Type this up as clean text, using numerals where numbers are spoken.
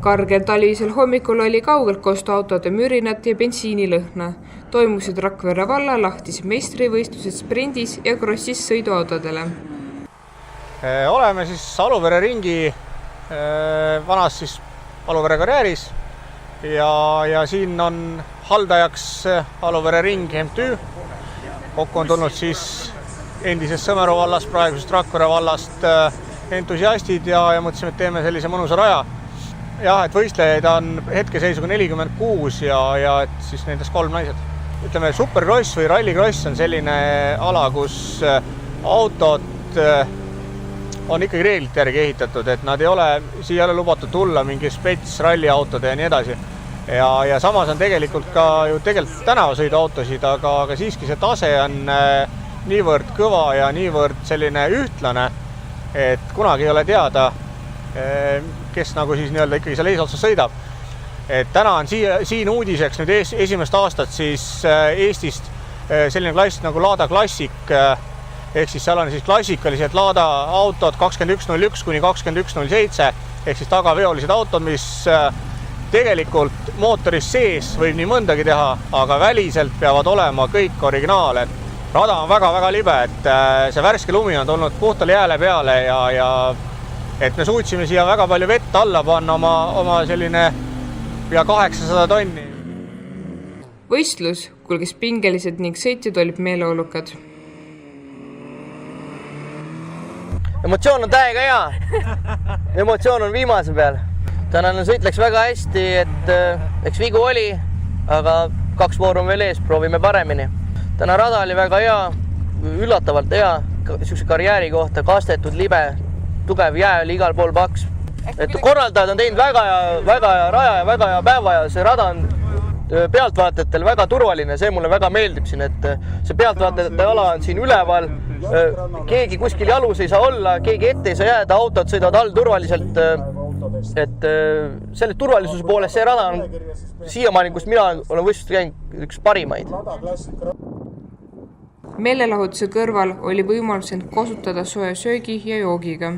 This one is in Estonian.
Kargel talvisel hommikul oli kaugelt kostu autode mürinat ja bensiinilõhna. Toimusid Rakvere valla lahtised meistrivõistlused sprindis ja crossis sõiduautodele. Oleme siis Aluvere ringi vanas siis Aluvere karjääris ja siin on haldajaks Aluvere ring MTÜ. Kokku on tulnud siis endisest Sõmeru vallast, praegusest Rakvere vallast entusiastid ja mõtlesime, et teeme sellise mõnusa raja. Jah, et võistlejaid on hetkeseisuga 46 ja et siis nendest 3 naised. Ütleme, supercross või rallycross on selline ala, kus autod on ikkagi reeglite järgi ehitatud, et nad ei ole, siia ei ole lubatud tulla mingi spets ralliautode ja nii edasi. Ja samas on tegelikult ka ju tänavasõiduautosid, aga siiski see tase on niivõrd kõva ja niivõrd selline ühtlane, et kunagi ei ole teada, kes nagu siis nii-öelda ikkagi seal eesotsas sõidab. Et täna on siin uudiseks nüüd esimest aastat siis Eestist selline klass nagu Lada Classic, ehk siis seal on siis klassikalised Lada autod 2101 kuni 2107, ehk siis tagaveolised autod, mis tegelikult mootoris sees võib nii mõndagi teha, aga väliselt peavad olema kõik originaal. Et rada on väga-väga libe, et see värske lumi on tulnud puhtale jääle peale ja et me suutsime siia väga palju vett alla panna oma selline pea 800 tonni. Võistlus kulges pingeliselt ning sõitjad olid meeleolukad. Emotsioon on täiega hea. Emotsioon on viimase peal. Tänane sõit läks väga hästi, et eks vigu oli, aga 2 vooru on veel ees, proovime paremini. Täna rada oli väga hea, üllatavalt hea, sellise karjääri kohta, kastetud libe, tugev jää oli igal pool paks. Et korraldajad on teinud väga hea raja ja väga hea päeva ja see rada on pealtvaatajatel väga turvaline, see mulle väga meeldib siin, et see pealtvaatajate ala on siin üleval, keegi kuskil jalus ei saa olla, keegi ette ei saa jääda, autod sõidavad all turvaliselt, et selle turvalisuse poole see rada on siiamaani, kus mina olen võistlust käinud, üks parimaid. Meelelahutuse kõrval oli võimalus end kasutada soe söögi ja joogiga.